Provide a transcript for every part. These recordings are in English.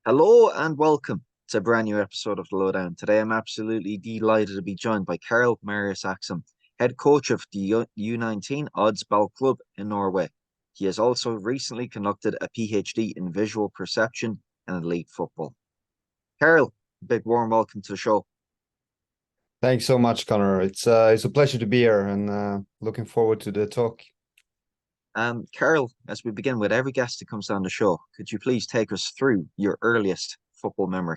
Hello and welcome to a brand new episode of The Lowdown. Today I'm absolutely delighted to be joined by Karl Aksum, head coach of the U19 Odds Ball Club in Norway. He has also recently conducted a PhD in visual perception and elite football. Karl, big warm welcome to the show. Thanks so much, Connor. It's a pleasure to be here and looking forward to the talk. Karl, as we begin with every guest that comes on the show, could you please take us through your earliest football memory?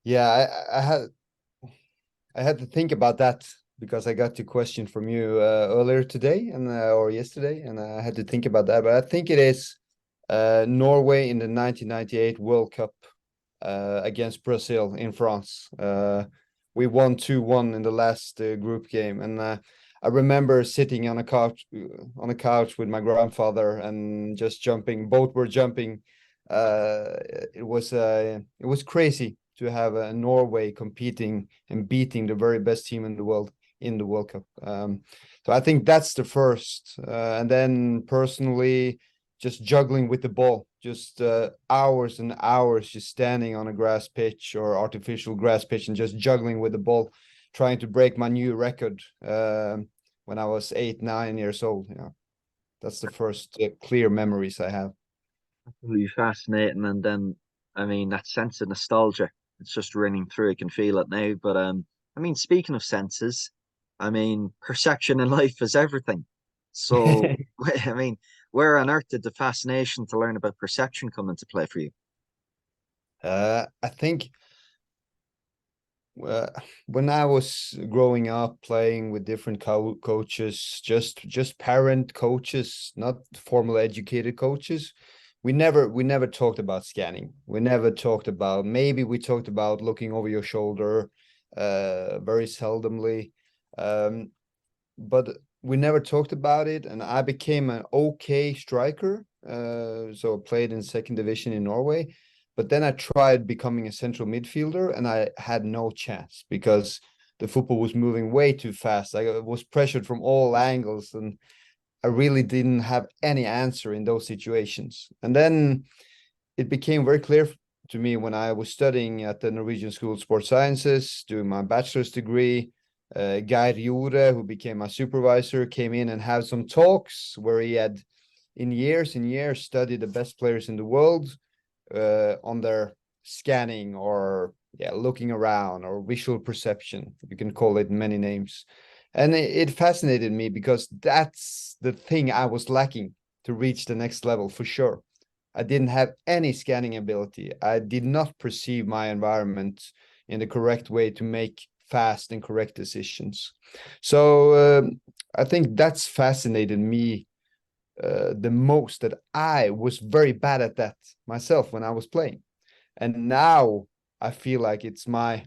Yeah, I had to think about that because I got the question from you earlier today and or yesterday, and I had to think about that. But I think it is Norway in the 1998 World Cup against Brazil in France. We won 2-1 in the last group game, and I remember sitting on a couch with my grandfather and just jumping. Both were jumping. It was crazy to have Norway competing and beating the very best team in the world in the World Cup. So I think that's the first. And then personally, just juggling with the ball, just hours and hours just standing on a grass pitch or artificial grass pitch and just juggling with the ball, trying to break my new record when I was 8, 9 years old. Yeah, that's the first clear memories I have. Absolutely fascinating. And then, I mean, that sense of nostalgia, it's just running through. I can feel it now. But I mean, speaking of senses, I mean, perception in life is everything. So, I mean, where on earth did the fascination to learn about perception come into play for you? I think uh, when I was growing up playing with different coaches, just parent coaches, not formal educated coaches, we never talked about scanning. We never talked about, maybe we talked about looking over your shoulder, very seldomly, but we never talked about it. And I became an okay striker, so I played in second division in Norway. But then I tried becoming a central midfielder, and I had no chance because the football was moving way too fast. I was pressured from all angles, and I really didn't have any answer in those situations. And then it became very clear to me when I was studying at the Norwegian School of Sports Sciences, doing my bachelor's degree. Geir Jorde, who became my supervisor, came in and had some talks where he had, in years and years, studied the best players in the world on their scanning or looking around or visual perception. You can call it many names. And it fascinated me because that's the thing I was lacking to reach the next level for sure. I didn't have any scanning ability. I did not perceive my environment in the correct way to make fast and correct decisions. So I think that's fascinated me the most, that I was very bad at that myself when I was playing. And now I feel like it's my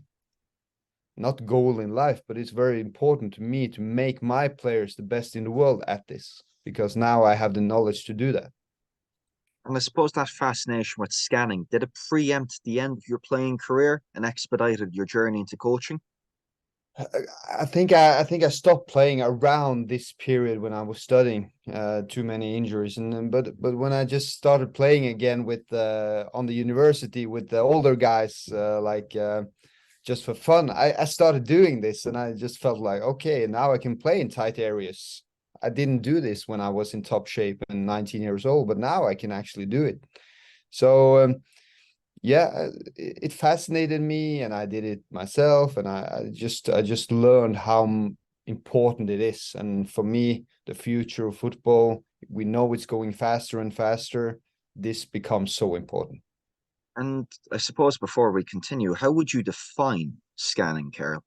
not goal in life, but it's very important to me to make my players the best in the world at this, because now I have the knowledge to do that. And I suppose that fascination with scanning, did it preempt the end of your playing career and expedited your journey into coaching? I think I stopped playing around this period when I was studying. Too many injuries, and then, but when I just started playing again with on the university with the older guys, just for fun, I started doing this, and I just felt like, okay, now I can play in tight areas. I didn't do this when I was in top shape and 19 years old, but now I can actually do it. So yeah, it fascinated me, and I did it myself, and I just learned how important it is. And for me, the future of football, we know it's going faster and faster. This becomes so important. And I suppose before we continue, how would you define scanning, Karl?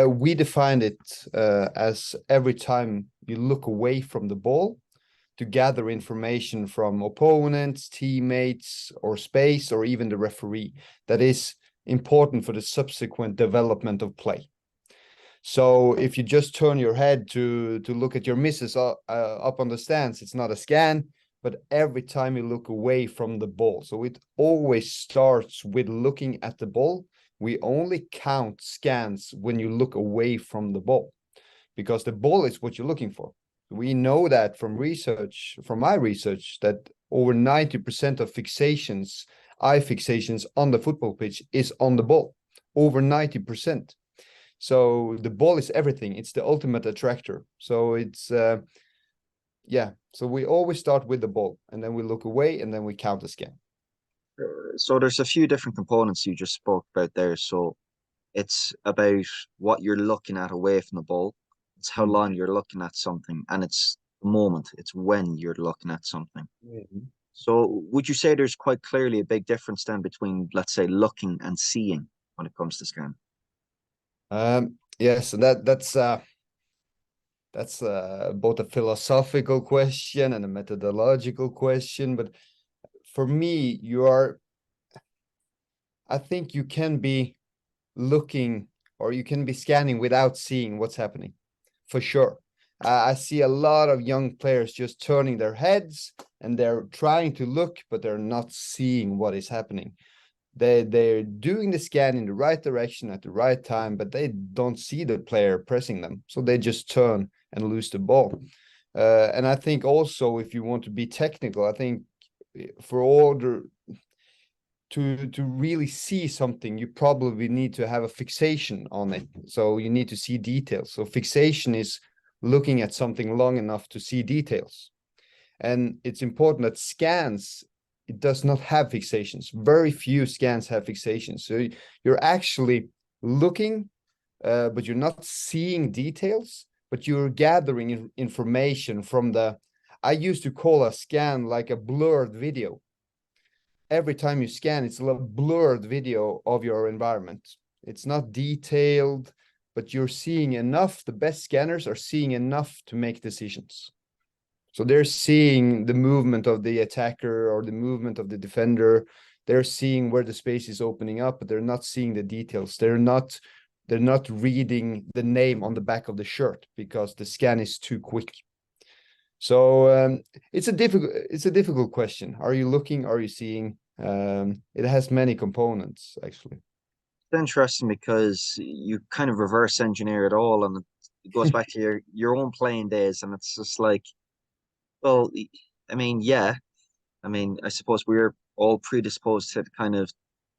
We defined it as every time you look away from the ball to gather information from opponents, teammates, or space, or even the referee, that is important for the subsequent development of play. So if you just turn your head to look at your misses up on the stands, it's not a scan, but every time you look away from the ball. So it always starts with looking at the ball. We only count scans when you look away from the ball, because the ball is what you're looking for. We know that from research, from my research, that over 90% of fixations, eye fixations on the football pitch is on the ball, over 90%. So the ball is everything. It's the ultimate attractor. So it's, yeah. So we always start with the ball, and then we look away, and then we count the scan. So there's a few different components you just spoke about there. So it's about what you're looking at away from the ball. It's how Mm. long you're looking at something, and it's the moment. It's when you're looking at something. Mhm. So would you say there's quite clearly a big difference then between, let's say, looking and seeing when it comes to scanning? Yes, and that's both a philosophical question and a methodological question. But for me, I think you can be looking or you can be scanning without seeing what's happening, for sure. I see a lot of young players just turning their heads and they're trying to look, but they're not seeing what is happening. They're doing the scan in the right direction at the right time, but they don't see the player pressing them, so they just turn and lose the ball. And I think also, if you want to be technical, I think for order to really see something, you probably need to have a fixation on it. So you need to see details. So fixation is looking at something long enough to see details. And it's important that scans, it does not have fixations. Very few scans have fixations. So you're actually looking, but you're not seeing details, but you're gathering information from the, I used to call a scan like a blurred video. Every time you scan, it's a little blurred video of your environment. It's not detailed, but you're seeing enough. The best scanners are seeing enough to make decisions. So they're seeing the movement of the attacker or the movement of the defender. They're seeing where the space is opening up, but they're not seeing the details. They're not reading the name on the back of the shirt because the scan is too quick. So it's a difficult question. Are you looking? Are you seeing? It has many components, actually. It's interesting because you kind of reverse engineer it all, and it goes back to your own playing days, and it's just like, well, I mean, yeah, I mean, I suppose we're all predisposed to kind of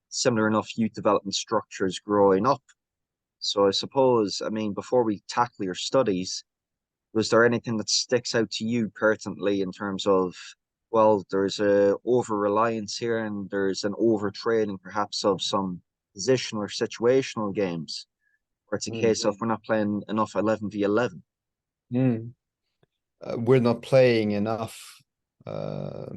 similar enough youth development structures growing up. So I suppose, I mean, before we tackle your studies, was there anything that sticks out to you pertinently in terms of, well, there's a over reliance here and there's an overtraining perhaps of some positional or situational games, where it's a Mm. case of we're not playing enough 11v11. Mm. We're not playing enough uh,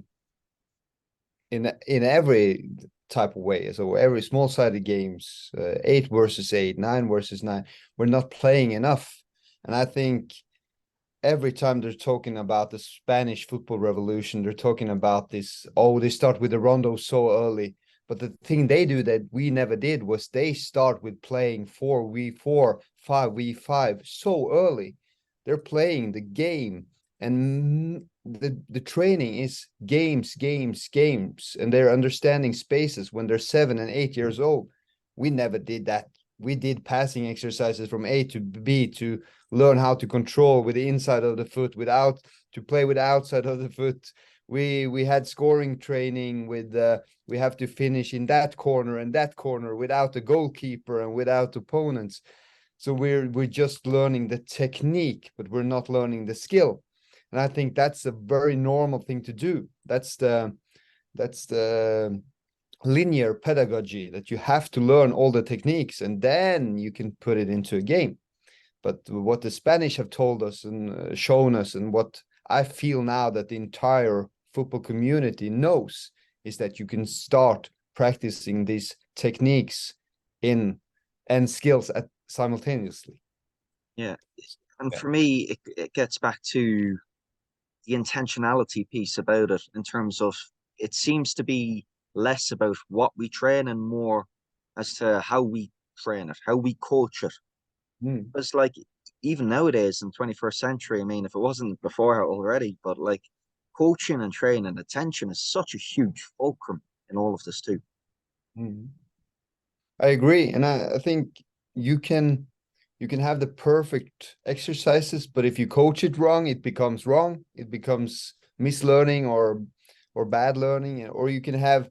in every type of way. So every small-sided games, 8 versus 8, 9 versus 9, we're not playing enough. And I think every time they're talking about the Spanish football revolution, they're talking about this, oh, they start with the Rondos so early. But the thing they do that we never did was they start with playing 4v4, 5v5 so early. They're playing the game, and the training is games, games, games, and they're understanding spaces when they're 7 and 8 years old. We never did that. We did passing exercises from A to B to learn how to control with the inside of the foot without to play with the outside of the foot. We had scoring training with we have to finish in that corner and that corner without the goalkeeper and without opponents. So we're just learning the technique, but we're not learning the skill. And I think that's a very normal thing to do. That's the linear pedagogy, that you have to learn all the techniques and then you can put it into a game. But what the Spanish have told us and shown us, and what I feel now that the entire football community knows, is that you can start practicing these techniques in and skills simultaneously. Yeah. And Yeah. for me, it gets back to the intentionality piece about it in terms of it seems to be less about what we train and more as to how we train it, how we coach it. Mm. It's like even nowadays in 21st century, I mean, if it wasn't before already, but like coaching and training and attention is such a huge fulcrum in all of this too. Mm. I agree, and I think you can you can have the perfect exercises, but if you coach it wrong, it becomes wrong. It becomes mislearning, or bad learning, or you can have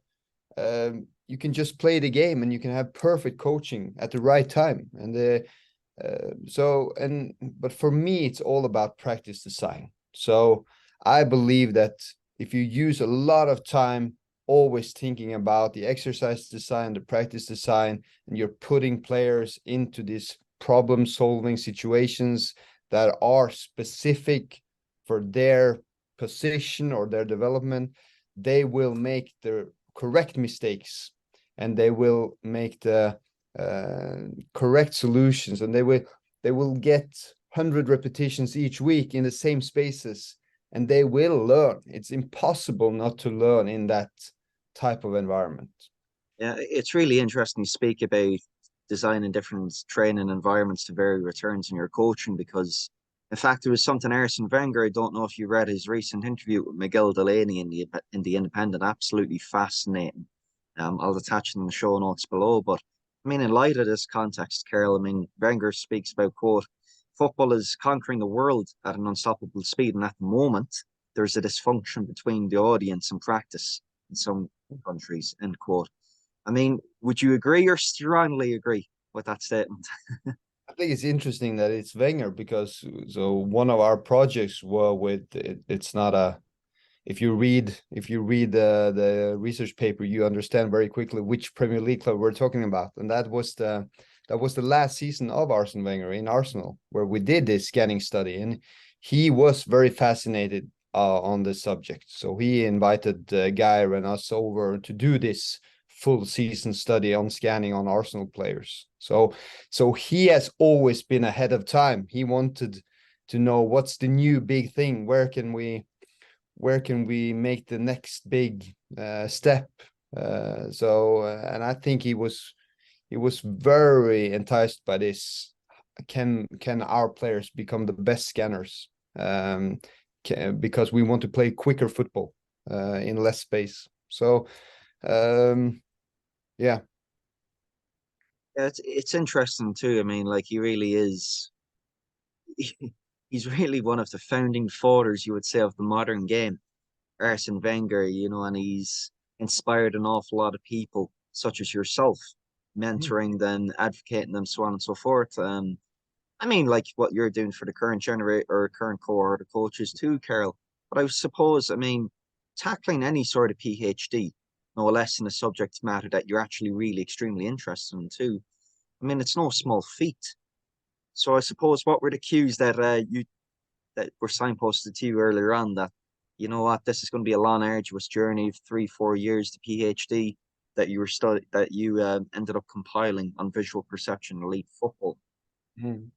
you can just play the game and you can have perfect coaching at the right time. And but for me, it's all about practice design. So I believe that if you use a lot of time always thinking about the exercise design, the practice design, and you're putting players into these problem solving situations that are specific for their position or their development, they will make the correct mistakes and they will make the correct solutions, and they will get 100 repetitions each week in the same spaces, and they will learn. It's impossible not to learn in that type of environment. Yeah, it's really interesting you speak about designing different training environments to vary returns in your coaching because, in fact, it was something Arsene Wenger. I don't know if you read his recent interview with Miguel Delaney in the Independent. Absolutely fascinating. I'll attach it in the show notes below. But I mean, in light of this context, Karl, I mean, Wenger speaks about quote, football is conquering the world at an unstoppable speed, and at the moment, there's a dysfunction between the audience and practice in some countries. End quote. I mean, would you agree or strongly agree with that statement? I think it's interesting that it's Wenger because so one of our projects were with it's not a if you read the research paper, you understand very quickly which Premier League club we're talking about, and that was the last season of Arsene Wenger in Arsenal, where we did this scanning study, and he was very fascinated on this subject. So he invited Geir and us over to do this full season study on scanning on Arsenal players. So he has always been ahead of time. He wanted to know what's the new big thing. Where can we make the next big step? And I think he was very enticed by this. Can our players become the best scanners? Because we want to play quicker football in less space. So yeah. Yeah, it's interesting too. I mean, like he really is. He's really one of the founding fathers, you would say, of the modern game, Arsene Wenger. You know, and he's inspired an awful lot of people, such as yourself, Mm. mentoring them, advocating them, so on and so forth. I mean, like what you're doing for the current generate or current cohort of coaches too, Carol. But I suppose, I mean, tackling any sort of PhD, no less in a subject matter that you're actually really extremely interested in too. I mean, it's no small feat. So I suppose what were the cues that that were signposted to you earlier on that you know what this is going to be a long, arduous journey of 3, 4 years to PhD that you were that you ended up compiling on visual perception elite football. Mm.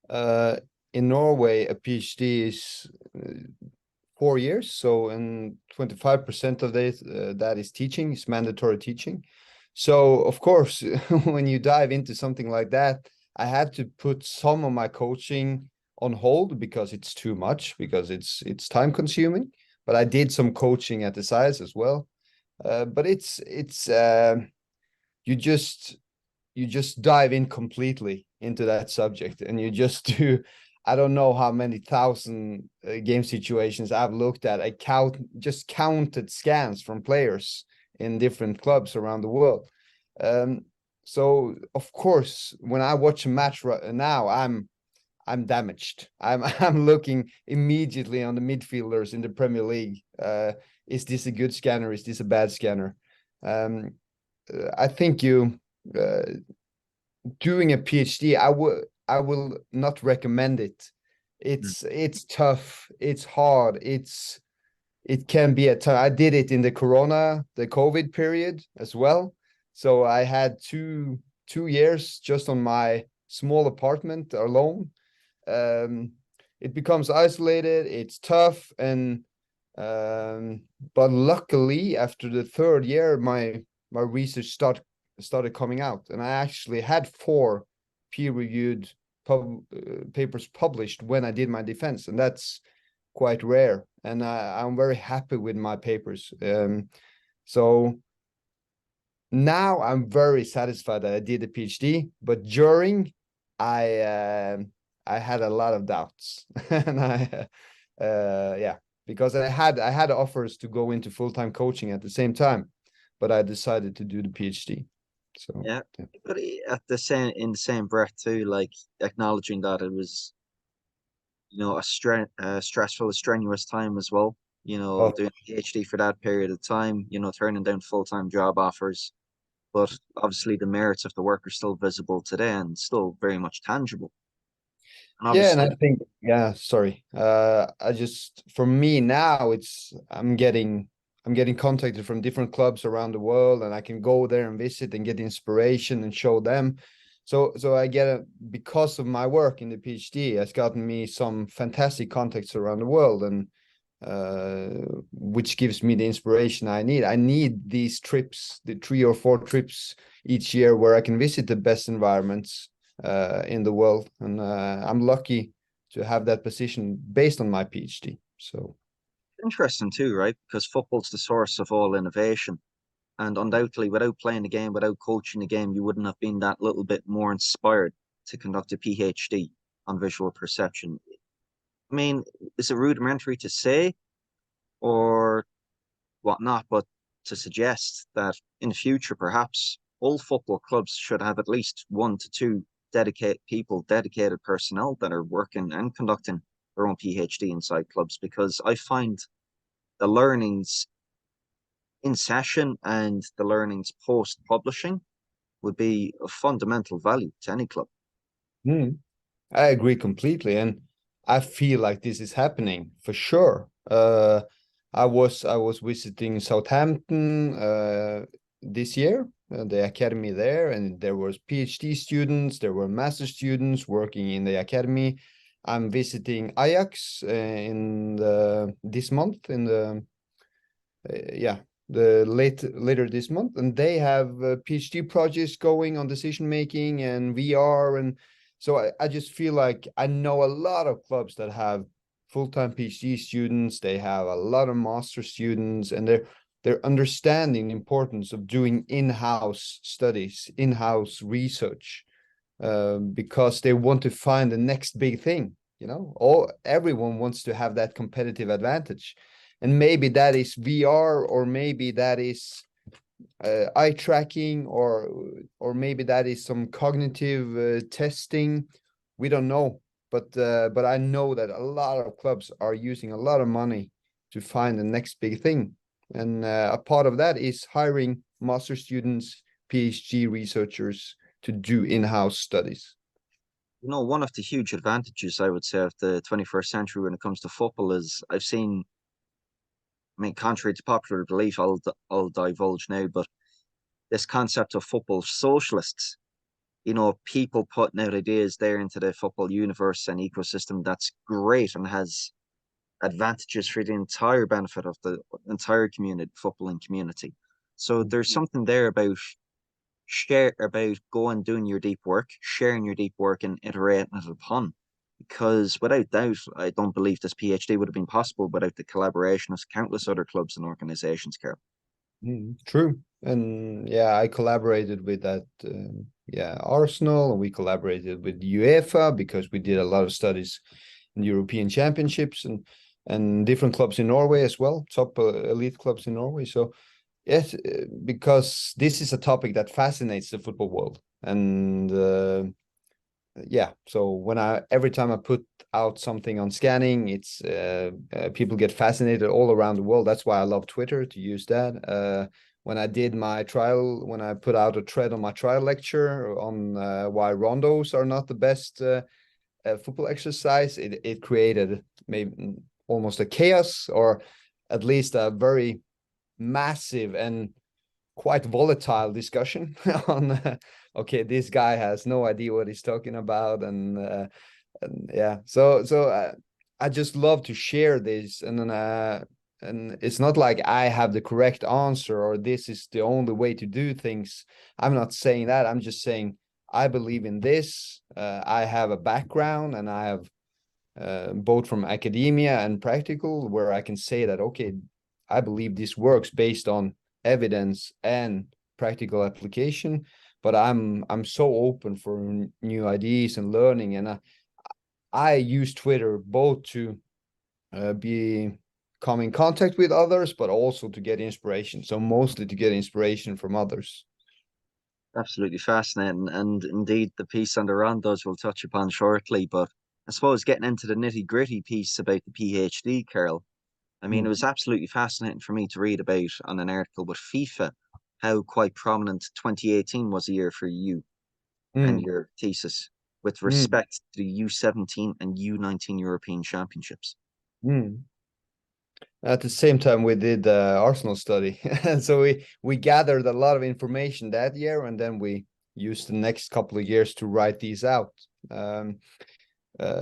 Uh, in Norway, a PhD is 4 years. So, and 25% of that is teaching, is mandatory teaching. So, of course, when you dive into something like that, I had to put some of my coaching on hold because it's too much, because it's time consuming. But I did some coaching at the sides as well. But it's you just you just dive in completely into that subject and you just do. I don't know how many thousand game situations I've looked at. I counted scans from players in different clubs around the world. um, so of course when I watch a match right now, I'm damaged. I'm looking immediately on the midfielders in the Premier League. Is this a good scanner? Is this a bad scanner? um, I think you uh, doing a PhD, I will not recommend it. Mm. It's tough, it's hard, it can be a time. I did it in the COVID period as well. So I had two years just on my small apartment alone. Um, it becomes isolated, it's tough, and um, but luckily after the third year, my research started coming out, and I actually had 4 peer-reviewed papers published when I did my defense, and that's quite rare. And I'm very happy with my papers. So now I'm very satisfied that I did a PhD, but during I uh, I had a lot of doubts, and yeah. because I had offers to go into full-time coaching at the same time, but I decided to do the PhD. So Yeah, yeah. but at the same in the same breath too, like acknowledging that it was, a stressful, strenuous time as well. Oh, Doing a PhD for that period of time, turning down full-time job offers, but obviously the merits of the work are still visible today and still very much tangible. And yeah, and I obviously, think, yeah, sorry. I just, for me now, it's I'm getting contacted from different clubs around the world, and I can go there and visit and get inspiration and show them. So I get because of my work in the PhD, it's gotten me some fantastic contacts around the world, and which gives me the inspiration I need. I need these trips, the 3 or 4 trips each year where I can visit the best environments in the world, and I'm lucky to have that position based on my PhD. So interesting too, right? Because football's the source of all innovation. And undoubtedly, without playing the game, without coaching the game, you wouldn't have been that little bit more inspired to conduct a PhD on visual perception. I mean, is it rudimentary to say or whatnot, but to suggest that in the future, perhaps all football clubs should have at least 1 to 2 dedicated personnel that are working and conducting their own PhD inside clubs, because I find the learnings in session and the learnings post publishing would be of fundamental value to any club. mm, I agree completely, and I feel like this is happening for sure. I was visiting Southampton this year, the academy there, and there was PhD students, there were master students working in the academy. I'm visiting Ajax this month in the yeah, the later this month, and they have PhD projects going on decision making and VR, and so I just feel like I know a lot of clubs that have full-time PhD students. They have a lot of master students, and they're understanding the importance of doing in-house studies, in-house research, because they want to find the next big thing. Everyone wants to have that competitive advantage, and maybe that is VR, or maybe that is eye tracking, or maybe that is some cognitive testing. We don't know, but I know that a lot of clubs are using a lot of money to find the next big thing, and a part of that is hiring master students, PhD researchers to do in-house studies. One of the huge advantages I would say of the 21st century when it comes to football is I've seen, I mean, contrary to popular belief, I'll divulge now, but this concept of football socialists, people putting out ideas there into the football universe and ecosystem, that's great and has advantages for the entire benefit of the entire footballing community. So there's something there about going doing your deep work, sharing your deep work and iterating it upon. Because without doubt, I don't believe this PhD would have been possible without the collaboration of countless other clubs and organizations, Carl. True. And yeah, I collaborated with that. Yeah, Arsenal, and we collaborated with UEFA because we did a lot of studies in European championships, and different clubs in Norway as well, top elite clubs in Norway. So yes, because this is a topic that fascinates the football world, and yeah, so every time I put out something on scanning, it's people get fascinated all around the world. That's why I love Twitter, to use that. When I did my trial, when I put out a thread on my trial lecture on why rondos are not the best football exercise, it created maybe almost a chaos, or at least a very massive and quite volatile discussion on okay, this guy has no idea what he's talking about, and yeah, so I just love to share this, and it's not like I have the correct answer or this is the only way to do things. I'm not saying that. I'm just saying I believe in this. I have a background, and I have both from academia and practical, where I can say that, okay, I believe this works based on evidence and practical application. But I'm so open for new ideas and learning, and I use Twitter both to be come in contact with others, but also to get inspiration. So mostly to get inspiration from others. Absolutely fascinating. And indeed, the piece on the Rondos we'll touch upon shortly. But I suppose getting into the nitty-gritty piece about the PhD, Carol, I mean, it was absolutely fascinating for me to read about on an article with FIFA how quite prominent 2018 was a year for you and Mm, your thesis with mm, respect to the U17 and U19 European Championships. mm. At the same time, we did the Arsenal study, and so we gathered a lot of information that year, and then we used the next couple of years to write these out. Um,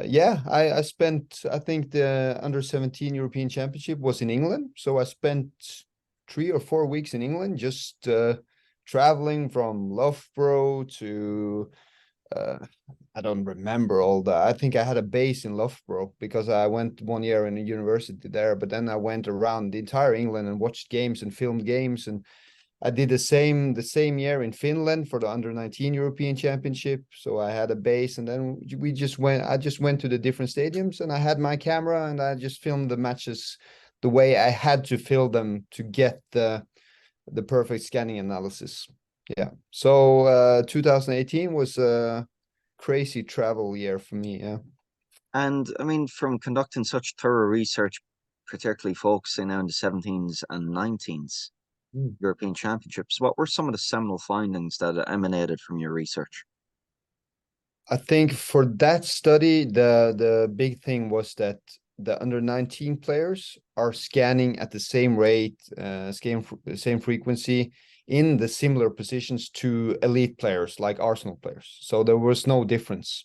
yeah, I spent, I think the under 17 European Championship was in England, so I spent 3 or 4 weeks in England, just traveling from Loughborough to uh, I don't remember all that. I think I had a base in Loughborough because I went 1 year in a university there, but then I went around the entire England and watched games and filmed games. And I did the same year in Finland for the under 19 European Championship. So I had a base, and then I just went to the different stadiums, and I had my camera and I just filmed the matches the way I had to film them to get the perfect scanning analysis. Yeah. So 2018 was a crazy travel year for me. Yeah. And I mean, from conducting such thorough research, particularly focusing on the 17s and 19s Mm. European Championships, what were some of the seminal findings that emanated from your research? I think for that study, the big thing was that the under 19 players are scanning at the same rate, same frequency in the similar positions to elite players like Arsenal players. So there was no difference.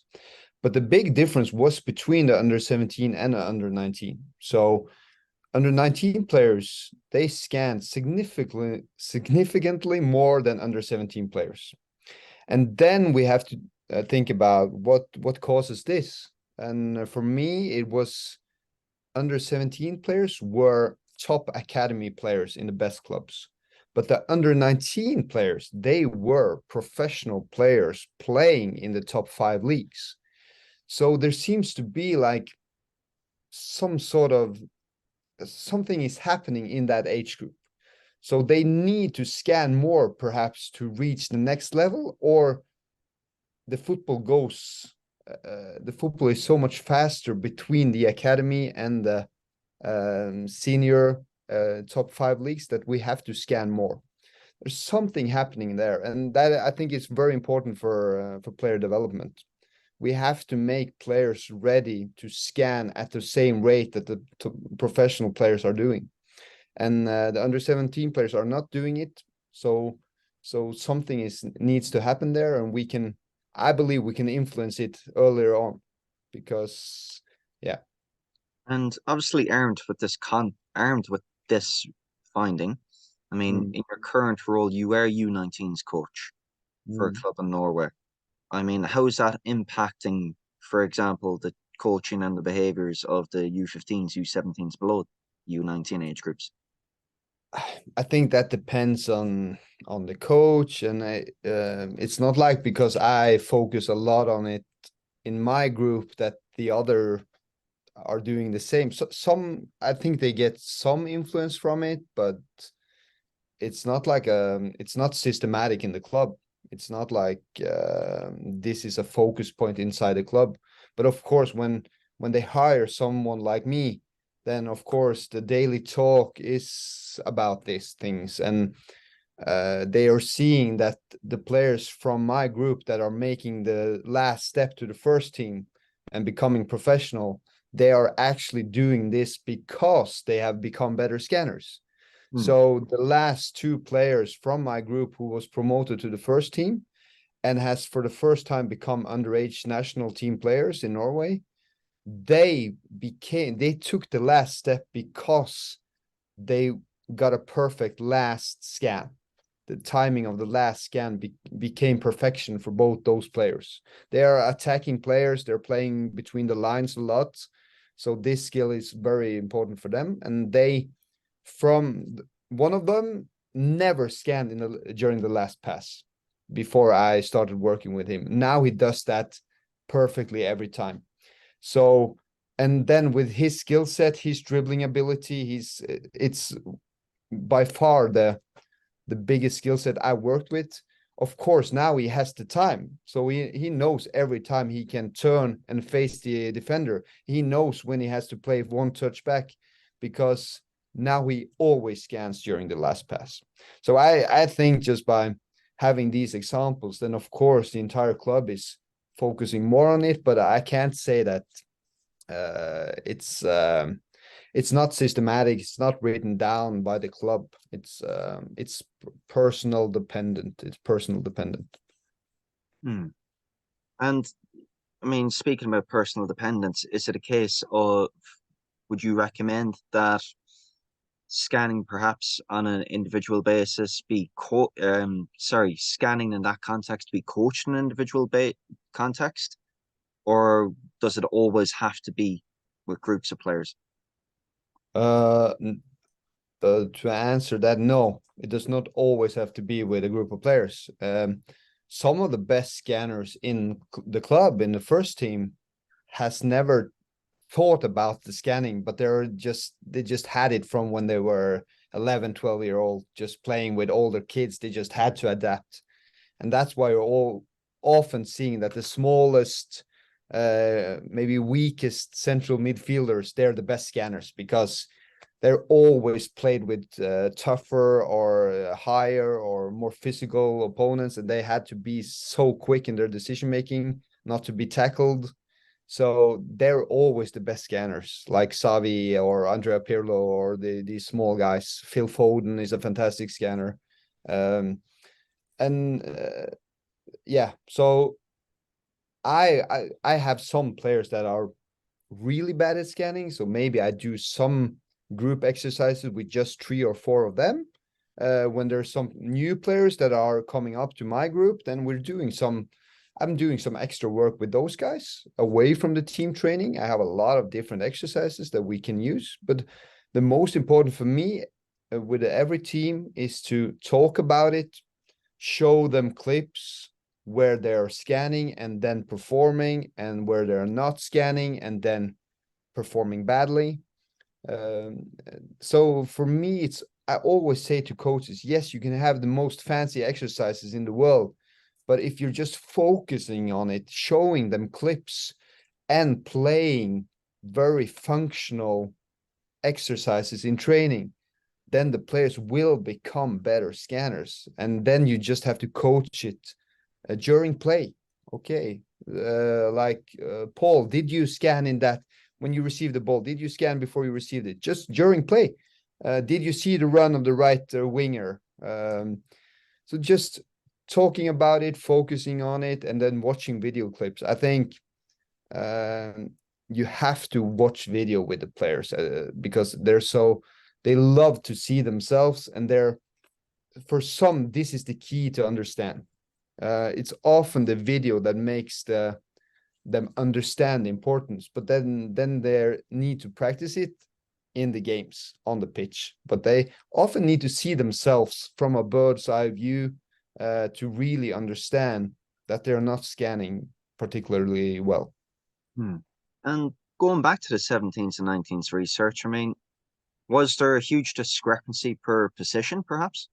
But the big difference was between the under 17 and the under 19. So under 19 players, they scanned significantly more than under 17 players. And then we have to think about what causes this. And for me, it was under 17 players were top academy players in the best clubs. But the under 19 players, they were professional players playing in the top 5 leagues. So there seems to be like some sort of something is happening in that age group. So they need to scan more perhaps to reach the next level, or the football goes the football is so much faster between the academy and the senior top 5 leagues that we have to scan more. There's something happening there, and that I think is very important for player development. We have to make players ready to scan at the same rate that the professional players are doing, and the under 17 players are not doing it. So something needs to happen there, and I believe we can influence it earlier on, because yeah. And obviously armed with this finding, I mean, Mm, in your current role, you are U19's coach for a mm. club in Norway. I mean, how is that impacting, for example, the coaching and the behaviors of the U15s, U17s below U19 age groups? I think that depends on the coach, and it's not like because I focus a lot on it in my group that the other are doing the same. So some, I think they get some influence from it, but it's not like it's not systematic in the club. It's not like this is a focus point inside the club. But of course, when they hire someone like me, then of course the daily talk is about these things, and they are seeing that the players from my group that are making the last step to the first team and becoming professional, they are actually doing this because they have become better scanners. Hmm. So the last two players from my group who was promoted to the first team and has for the first time become underage national team players in Norway, they took the last step because they got a perfect last scan. The timing of the last scan became perfection for both those players. They are attacking players, they're playing between the lines a lot. So this skill is very important for them. And from one of them never scanned during the last pass before I started working with him. Now he does that perfectly every time. So And then with his skill set, his dribbling ability, it's by far the biggest skill set I worked with. Of course, now he has the time. So he knows every time he can turn and face the defender. He knows when he has to play one touch back, because now he always scans during the last pass. So I think just by having these examples, then of course the entire club is focusing more on it. But I can't say that it's not systematic. It's not written down by the club. It's personal dependent. It's personal dependent. Hmm. And I mean, speaking about personal dependence, is it a case of would you recommend that scanning perhaps on an individual basis be scanning in that context be coached in an individual context, or does it always have to be with groups of players? Uh, to answer that, no, it does not always have to be with a group of players. Some of the best scanners in the club, in the first team, has never thought about the scanning, but they just had it from when they were 11, 12-year-old, just playing with older kids. They just had to adapt. And that's why you're all often seeing that the smallest, maybe weakest central midfielders, they're the best scanners, because they're always played with tougher or higher or more physical opponents, and they had to be so quick in their decision making, not to be tackled. So they're always the best scanners, like Savi or Andrea Pirlo, or these small guys. Phil Foden is a fantastic scanner. Um, and yeah, so I have some players that are really bad at scanning. So maybe I do some group exercises with just 3 or 4 of them. When there's some new players that are coming up to my group, then I'm doing some extra work with those guys away from the team training. I have a lot of different exercises that we can use. But the most important for me with every team is to talk about it, show them clips where they're scanning and then performing, and where they're not scanning and then performing badly. Um, so for me, I always say to coaches, yes, you can have the most fancy exercises in the world, but if you're just focusing on it, showing them clips and playing very functional exercises in training, then the players will become better scanners. And then you just have to coach it during play. Okay, Paul, did you scan in that when you received the ball? Did you scan before you received it? Just during play. Did you see the run of the right winger? So just talking about it, focusing on it, and then watching video clips. I think you have to watch video with the players because they love to see themselves, and for some, this is the key to understand. It's often the video that makes them understand the importance, but then they need to practice it in the games on the pitch. But they often need to see themselves from a bird's eye view to really understand that they're not scanning particularly well. Hmm. And going back to the 17th and 19th research, I mean, was there a huge discrepancy per position, perhaps?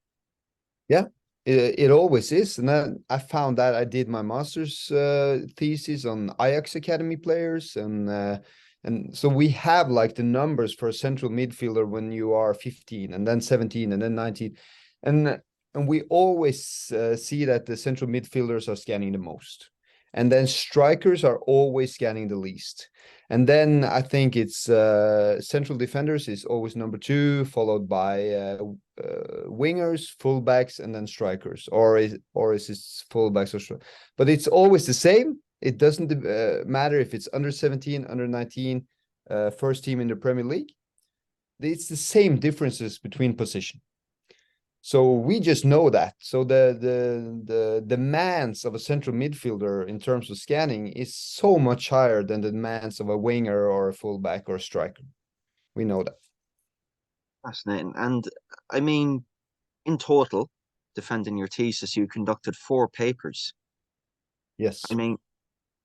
Yeah, it always is. And then I found that I did my master's thesis on Ajax Academy players. And so we have like the numbers for a central midfielder when you are 15 and then 17 and then 19. And and we always see that the central midfielders are scanning the most. And then strikers are always scanning the least. And then I think it's central defenders is always number 2, followed by wingers, fullbacks, and then strikers, or is it fullbacks or but it's always the same. It doesn't matter if it's under 17, under 19, first team in the Premier League. It's the same differences between position. So we just know that. So the demands of a central midfielder in terms of scanning is so much higher than the demands of a winger or a fullback or a striker. We know that. Fascinating. And I mean, in total, defending your thesis, you conducted 4 papers. I Yes. mean,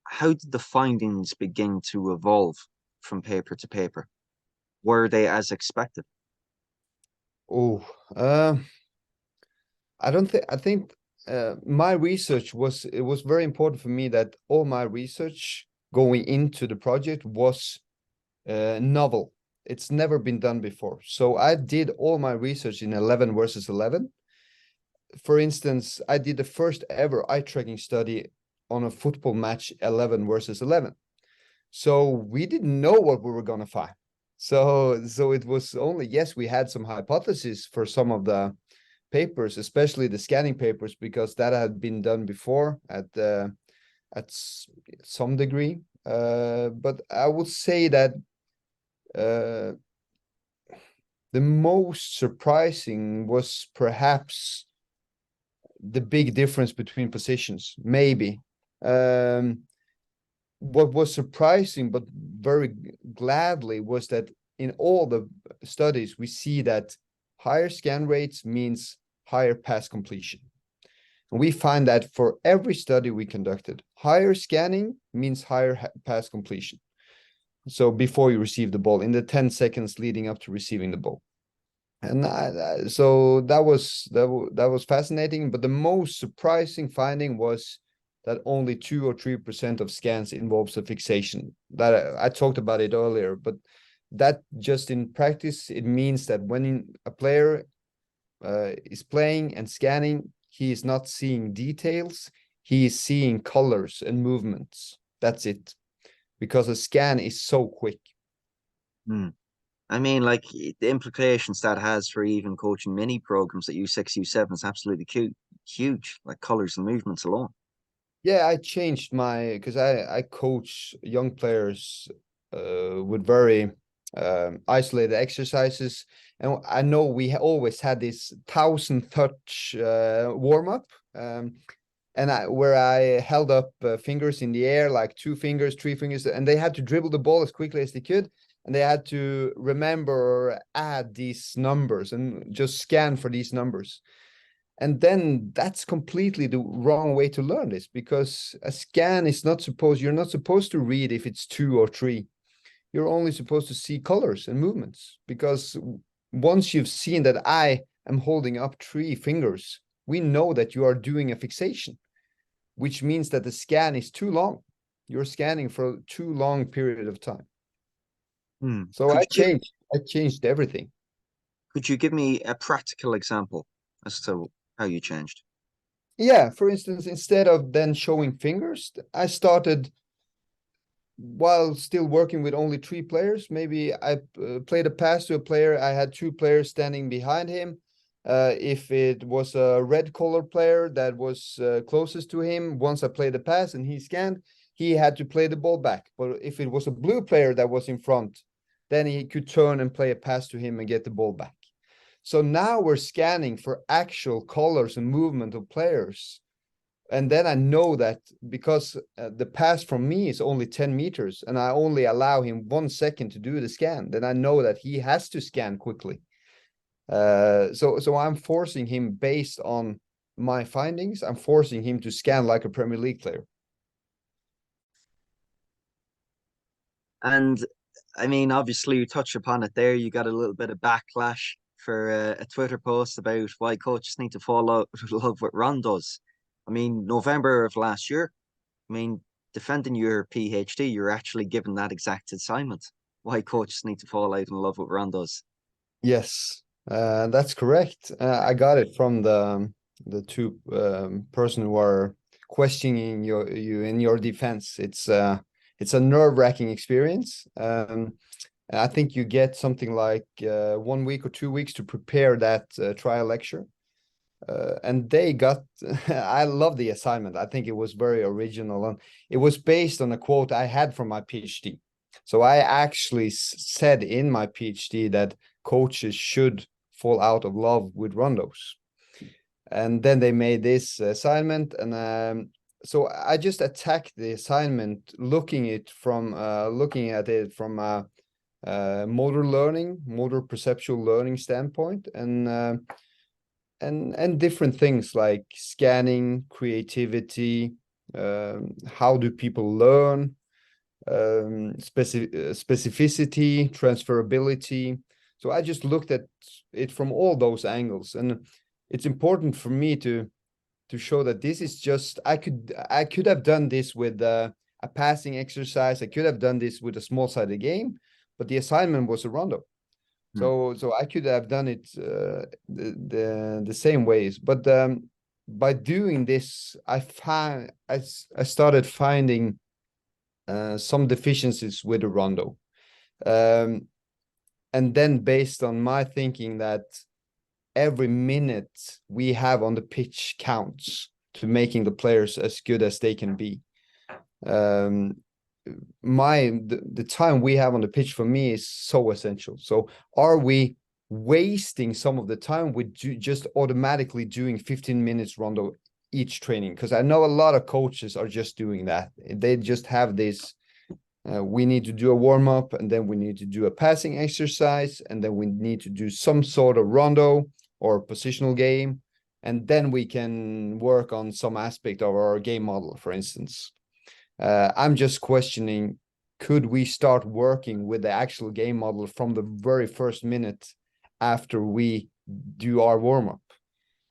how did the findings begin to evolve from paper to paper? Were they as expected? Oh, I don't think I think my research was it was very important for me that all my research going into the project was novel. It's never been done before. So I did all my research in 11 versus 11. For instance, I did the first ever eye tracking study on a football match 11 versus 11. So we didn't know what we were going to find. So it was only, yes, we had some hypotheses for some of the papers, especially the scanning papers, because that had been done before at some degree. But I would say that uh, the most surprising was perhaps the big difference between positions, maybe. Um, what was surprising, but very gladly, was that in all the studies, we see that higher scan rates means higher pass completion. And we find that for every study we conducted, higher scanning means higher pass completion. So before you receive the ball, in the 10 seconds leading up to receiving the ball. And so that was fascinating. But the most surprising finding was that only 2 or 3% of scans involves a fixation. That I talked about it earlier, but that just in practice, it means that when a player is playing and scanning, he is not seeing details, he is seeing colors and movements. That's it, because a scan is so quick. Hmm. I mean, like the implications that has for even coaching mini programs at U6, U7 is absolutely huge, like colors and movements alone. Yeah, I changed my because I coach young players with very isolated exercises, and I know we always had this 1,000 touch warm up, and where I held up fingers in the air, like 2 fingers, 3 fingers, and they had to dribble the ball as quickly as they could, and they had to remember or add these numbers and just scan for these numbers. And then that's completely the wrong way to learn this, because a scan is not supposed, you're not supposed to read if it's 2 or 3. You're only supposed to see colors and movements, because once you've seen that I am holding up 3 fingers, we know that you are doing a fixation, which means that the scan is too long. You're scanning for a too long period of time. Hmm. So I changed everything. Could you give me a practical example as to how you changed? Yeah, for instance, instead of then showing fingers, I started, while still working with only 3 players, maybe I played a pass to a player. I had 2 players standing behind him. If it was a red color player that was closest to him, once I played the pass and he scanned, he had to play the ball back. But if it was a blue player that was in front, then he could turn and play a pass to him and get the ball back. So now we're scanning for actual colors and movement of players. And then I know that because the pass from me is only 10 meters and I only allow him 1 second to do the scan, then I know that he has to scan quickly. So I'm forcing him based on my findings. I'm forcing him to scan like a Premier League player. And I mean, obviously, you touch upon it there. You got a little bit of backlash for a Twitter post about why coaches need to fall out of love with Rondos. I mean, November of last year, I mean, defending your PhD, you're actually given that exact assignment. Why coaches need to fall out in love with Rondos. Yes, that's correct. I got it from the 2 person who are questioning you in your defense. It's a nerve-wracking experience. And I think you get something like 1 week or 2 weeks to prepare that trial lecture. And they got, I love the assignment. I think it was very original, and it was based on a quote I had from my PhD. So I actually said in my PhD that coaches should fall out of love with rondos. And then they made this assignment, and so I just attacked the assignment, looking at it from a motor learning, motor perceptual learning standpoint, and different things like scanning, creativity, how do people learn, specificity, transferability. So I just looked at it from all those angles, and it's important for me to show that this is just I could have done this with a passing exercise. I could have done this with a small-sided game, but the assignment was a rondo. Hmm. So I could have done it the same ways, but by doing this, I started finding some deficiencies with the rondo, and then based on my thinking that every minute we have on the pitch counts to making the players as good as they can be. Um, the time we have on the pitch for me is so essential. So are we wasting some of the time with just automatically doing 15 minutes rondo each training? Because I know a lot of coaches are just doing that. They just have this we need to do a warm-up, and then we need to do a passing exercise, and then we need to do some sort of rondo or positional game, and then we can work on some aspect of our game model, for instance. I'm just questioning, could we start working with the actual game model from the very first minute after we do our warm-up?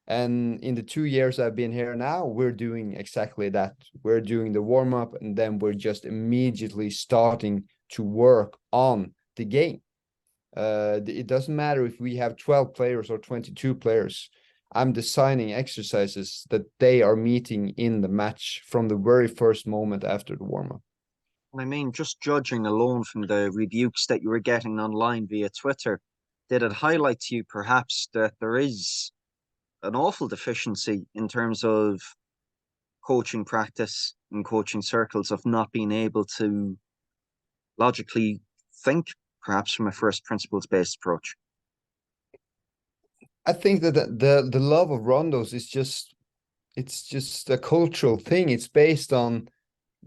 And in the 2 years I've been here now, we're doing exactly that. We're doing the warm-up, and then we're just immediately starting to work on the game. It doesn't matter if we have 12 players or 22 players. I'm designing exercises that they are meeting in the match from the very first moment after the warm-up. I mean, just judging alone from the rebukes that you were getting online via Twitter, did it highlight to you perhaps that there is an awful deficiency in terms of coaching practice and coaching circles of not being able to logically think, perhaps from a first principles based approach? I think that the love of rondos is just a cultural thing. It's based on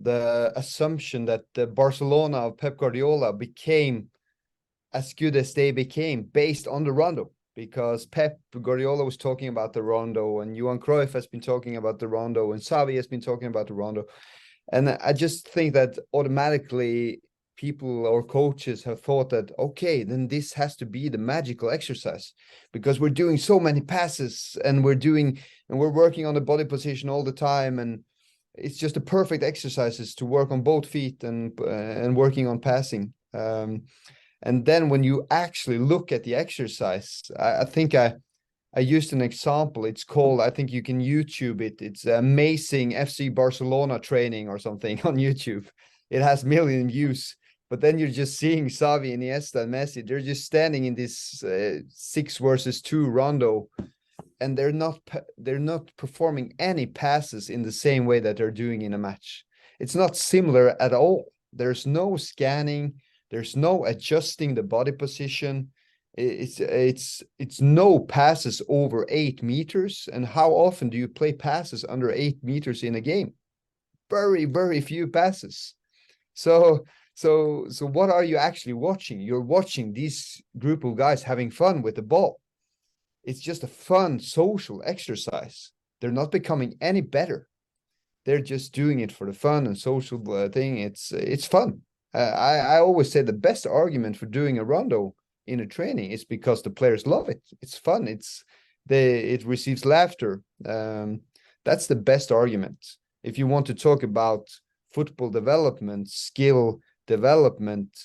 the assumption that the Barcelona of Pep Guardiola became as good as they became based on the rondo, because Pep Guardiola was talking about the rondo, and Johan Cruyff has been talking about the rondo, and Xavi has been talking about the rondo. And I just think that automatically people or coaches have thought that, okay, then this has to be the magical exercise because we're doing so many passes, and we're working on the body position all the time, and it's just a perfect exercises to work on both feet and working on passing. And then when you actually look at the exercise, I think I used an example. It's called, I think you can YouTube it. It's amazing FC Barcelona training or something on YouTube. It has million views. But then you're just seeing Xavi, Iniesta, and Messi. They're just standing in this 6 versus 2 rondo, and they're not performing any passes in the same way that they're doing in a match. It's not similar at all. There's no scanning. There's no adjusting the body position. It's no passes over 8 meters. And how often do you play passes under 8 meters in a game? Very, very few passes. So what are you actually watching? You're watching these group of guys having fun with the ball. It's just a fun social exercise. They're not becoming any better. They're just doing it for the fun and social thing. It's fun. I always say the best argument for doing a rondo in a training is because the players love it. It's fun. It receives laughter. That's the best argument. If you want to talk about football development, skill development,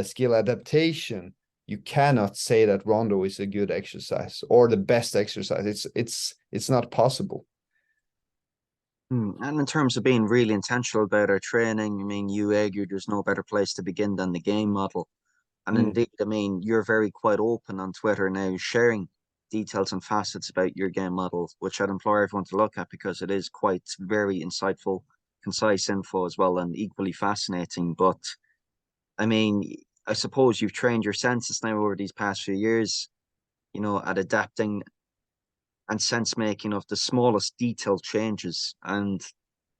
skill adaptation, you cannot say that rondo is a good exercise or the best exercise. It's not possible. And in terms of being really intentional about our training, I mean, you argued there's no better place to begin than the game model. And Mm. indeed, I mean, you're very quite open on Twitter now, sharing details and facets about your game model, which I'd implore everyone to look at because it is quite very insightful, concise info as well, and equally fascinating. But I mean, I suppose you've trained your senses now over these past few years, at adapting and sense making of the smallest detail changes. And,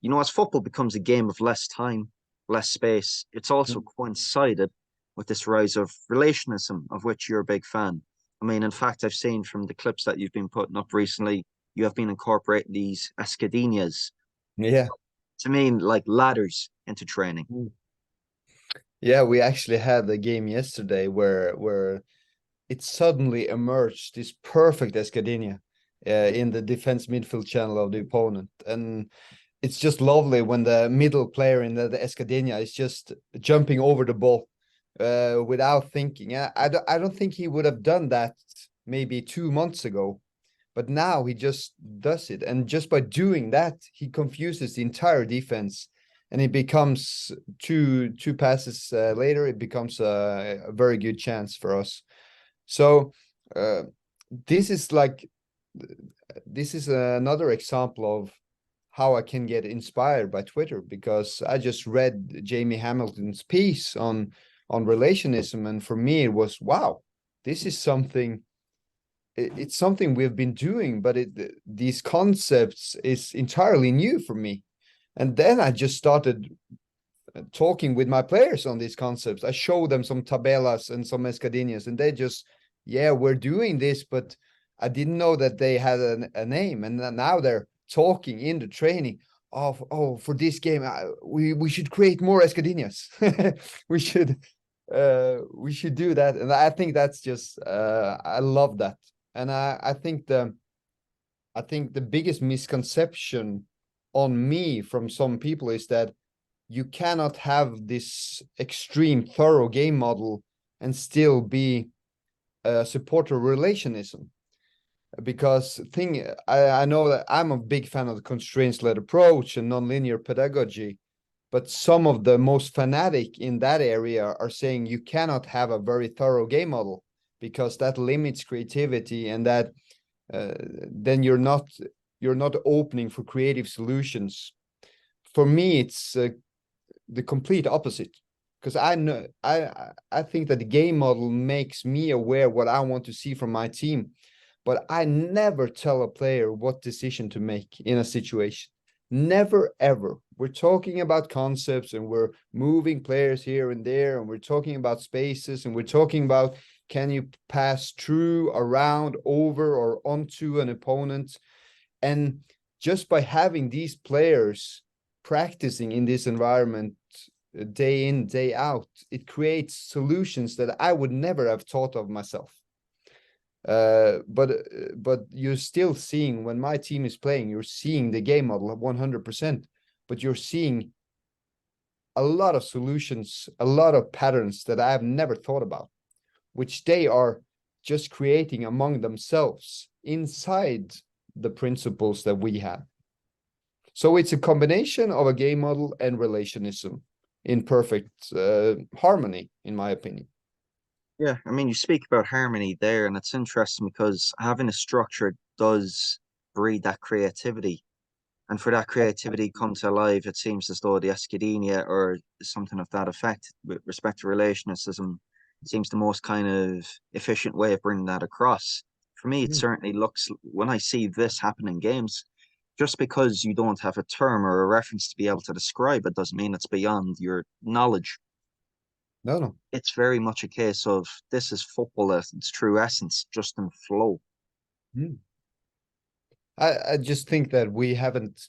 as football becomes a game of less time, less space, it's also coincided with this rise of relationism, of which you're a big fan. I mean, in fact, I've seen from the clips that you've been putting up recently, you have been incorporating these escadinhas Yeah. to mean like ladders into training. Yeah, we actually had a game yesterday where it suddenly emerged this perfect Escadinha in the defense midfield channel of the opponent. And it's just lovely when the middle player in the Escadinha is just jumping over the ball without thinking. I don't think he would have done that maybe 2 months ago, but now he just does it. And just by doing that, he confuses the entire defense. And it becomes two passes later, it becomes a very good chance for us. So uh, this is like this is another example of how I can get inspired by Twitter, because I just read Jamie Hamilton's piece on relationism, and for me it was wow, this is something. It's something we've been doing, but these concepts is entirely new for me. And then I just started talking with my players on these concepts. I show them some tabelas and some escadinhas, and they just, yeah, we're doing this, but I didn't know that they had a name. And now they're talking in the training of, oh, for this game, we should create more escadinhas. We should do that. And I think that's just, I love that. And I think the biggest misconception on me from some people is that you cannot have this extreme thorough game model and still be a supporter of relationism. Because I know that I'm a big fan of the constraints-led approach and nonlinear pedagogy, but some of the most fanatic in that area are saying you cannot have a very thorough game model because that limits creativity, and that then you're not opening for creative solutions. For me, it's the complete opposite, because I think that the game model makes me aware what I want to see from my team, but I never tell a player what decision to make in a situation. Never ever. We're talking about concepts and we're moving players here and there, and we're talking about spaces, and we're talking about, can you pass through, around, over, or onto an opponent. And just by having these players practicing in this environment day in, day out, it creates solutions that I would never have thought of myself. But you're still seeing, when my team is playing, you're seeing the game model 100%, but you're seeing a lot of solutions, a lot of patterns that I have never thought about, which they are just creating among themselves inside the principles that we have. So it's a combination of a game model and relationism in perfect harmony, in my opinion. Yeah, I mean, you speak about harmony there, and it's interesting because having a structure does breed that creativity. And for that creativity come to life, it seems as though the Escadinha or something of that effect, with respect to relationicism, seems the most kind of efficient way of bringing that across. For me, it Mm. certainly looks, when I see this happen in games, just because you don't have a term or a reference to be able to describe it doesn't mean it's beyond your knowledge. No, no. It's very much a case of this is football at its true essence, just in flow. Mm. I just think that we haven't.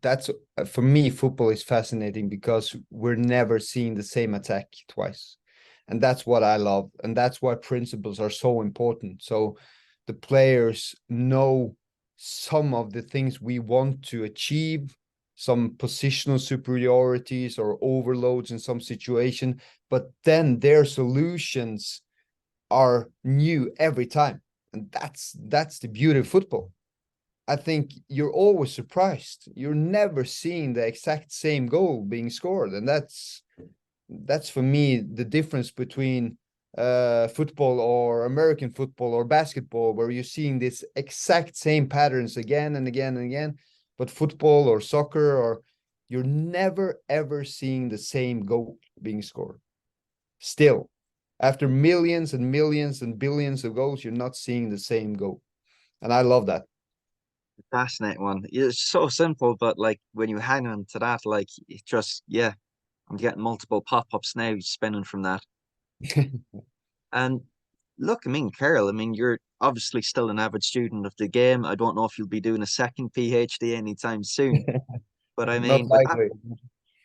That's for me, football is fascinating because we're never seeing the same attack twice, and that's what I love, and that's why principles are so important. So the players know some of the things we want to achieve, some positional superiorities or overloads in some situation, but then their solutions are new every time, and that's the beauty of football. I think you're always surprised. You're never seeing the exact same goal being scored, and that's for me the difference between football or American football or basketball, where you're seeing this exact same patterns again and again and again. But football or soccer, or you're never ever seeing the same goal being scored. Still, after millions and millions and billions of goals, you're not seeing the same goal, and I love that. Fascinating one. It's so simple, but like when you hang on to that, like it just, yeah, I'm getting multiple pop-ups now spinning from that. And look, I mean, Carol, I mean, you're obviously still an avid student of the game. I don't know if you'll be doing a second PhD anytime soon, but I Not mean, likely.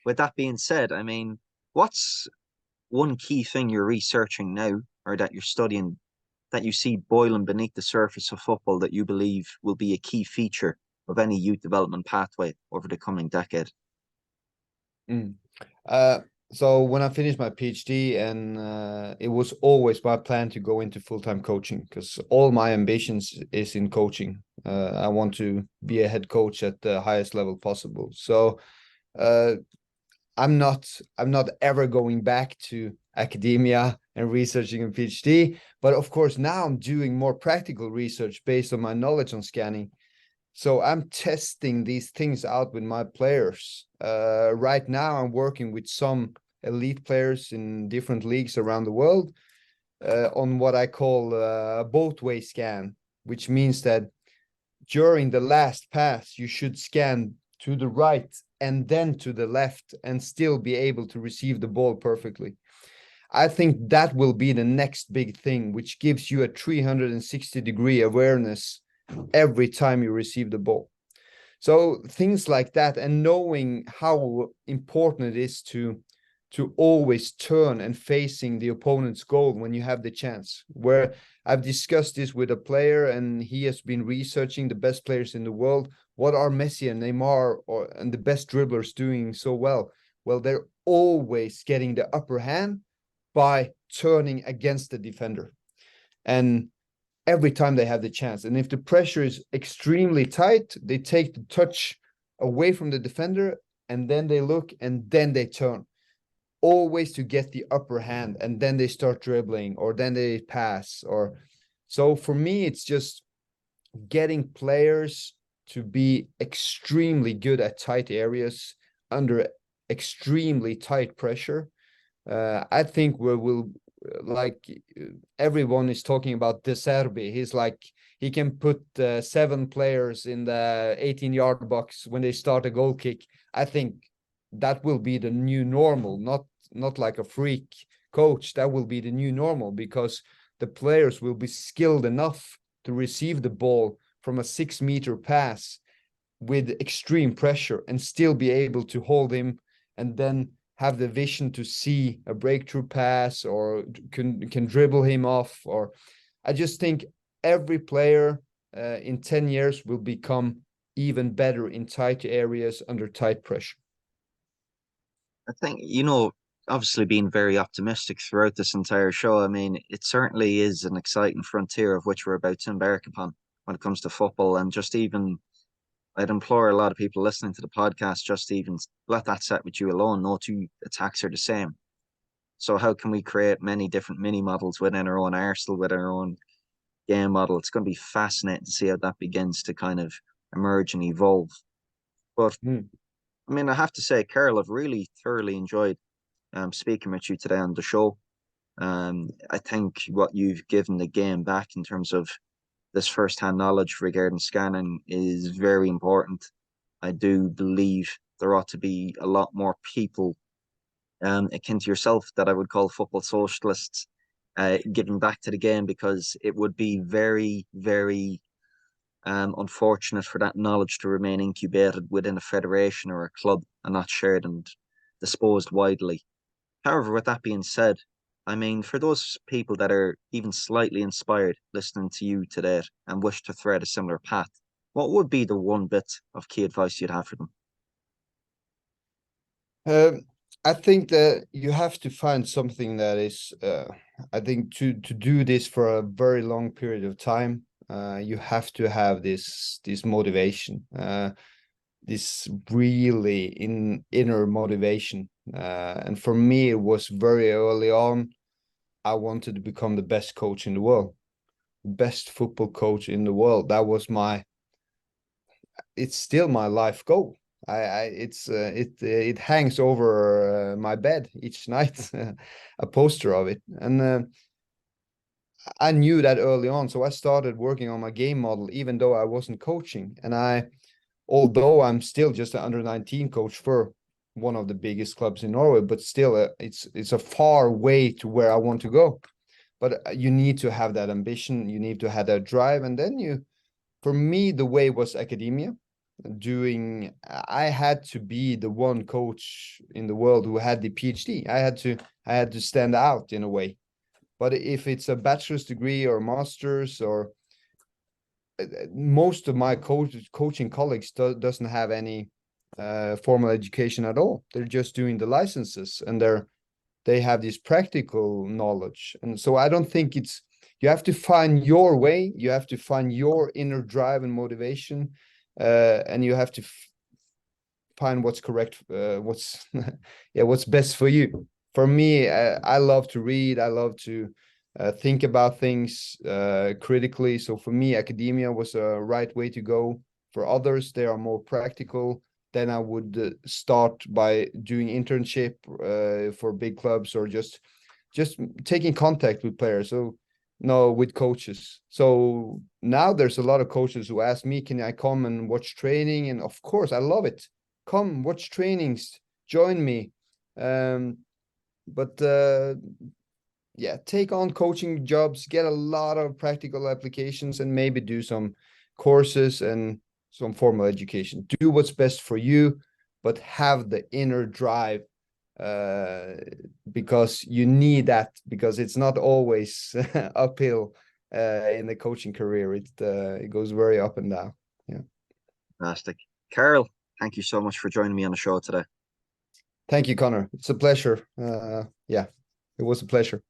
with that being said, I mean, What's one key thing you're researching now or that you're studying that you see boiling beneath the surface of football that you believe will be a key feature of any youth development pathway over the coming decade? Mm. Uh, so when I finished my PhD, and it was always my plan to go into full-time coaching because all my ambitions is in coaching. I want to be a head coach at the highest level possible. So uh, I'm not ever going back to academia and researching a PhD. But of course, now I'm doing more practical research based on my knowledge on scanning. So I'm testing these things out with my players. Right now, I'm working with some elite players in different leagues around the world on what I call a both-way scan, which means that during the last pass, you should scan to the right and then to the left and still be able to receive the ball perfectly. I think that will be the next big thing, which gives you a 360-degree awareness every time you receive the ball. So things like that, and knowing how important it is to always turn and facing the opponent's goal when you have the chance. Where I've discussed this with a player, and he has been researching the best players in the world. What are Messi and Neymar and the best dribblers doing so well? Well, they're always getting the upper hand by turning against the defender. And every time they have the chance. And if the pressure is extremely tight, they take the touch away from the defender and then they look and then they turn. Always to get the upper hand, and then they start dribbling or then they pass. Or so for me, it's just getting players to be extremely good at tight areas under extremely tight pressure. I think we will, like everyone is talking about De Serbi. He's like, he can put 7 players in the 18-yard box when they start a goal kick. I think that will be the new normal, not like a freak coach. That will be the new normal because the players will be skilled enough to receive the ball from a 6-meter pass with extreme pressure and still be able to hold him and then have the vision to see a breakthrough pass or can dribble him off. Or I just think every player in 10 years will become even better in tight areas under tight pressure. I think, obviously being very optimistic throughout this entire show, I mean, it certainly is an exciting frontier of which we're about to embark upon when it comes to football. And just even, I'd implore a lot of people listening to the podcast just to even let that set with you alone. No two attacks are the same. So how can we create many different mini models within our own Arsenal, with our own game model? It's going to be fascinating to see how that begins to kind of emerge and evolve. But Mm. I mean, I have to say, Karl, I've really thoroughly enjoyed speaking with you today on the show. I think what you've given the game back in terms of this first-hand knowledge regarding scanning is very important. I do believe there ought to be a lot more people akin to yourself that I would call football socialists giving back to the game, because it would be very, very unfortunate for that knowledge to remain incubated within a federation or a club and not shared and disposed widely. However, with that being said, I mean, for those people that are even slightly inspired listening to you today and wish to thread a similar path, what would be the one bit of key advice you'd have for them? Um, I think that you have to find something that is, I think to do this for a very long period of time, you have to have this motivation, this really inner motivation. And for me, it was very early on. I wanted to become the best coach in the world, best football coach in the world. That was it's still my life goal. It hangs over my bed each night, a poster of it. And I knew that early on, so I started working on my game model, even though I wasn't coaching. And although I'm still just an under 19 coach for one of the biggest clubs in Norway, but still, it's a far way to where I want to go. But you need to have that ambition, you need to have that drive, and then for me, the way was academia. I had to be the one coach in the world who had the PhD. I had to stand out in a way. But if it's a bachelor's degree or master's, or most of my coaching colleagues doesn't have any formal education at all. They're just doing the licenses, and they have this practical knowledge. And so I don't think you have to find your way, you have to find your inner drive and motivation, and you have to find what's correct, what's what's best for you. For me, I love to read, I love to think about things critically. So for me, academia was a right way to go. For others, they are more practical. Then I would start by doing internship for big clubs, or just taking contact with players. So no, with coaches. So now there's a lot of coaches who ask me, can I come and watch training? And of course, I love it. Come watch trainings, join me. But yeah, take on coaching jobs, get a lot of practical applications, and maybe do some courses and some formal education. Do what's best for you, but have the inner drive, because you need that, because it's not always uphill in the coaching career. It goes very up and down. Yeah. Fantastic. Karl, thank you so much for joining me on the show today. Thank you, Connor. It's a pleasure. Yeah, it was a pleasure.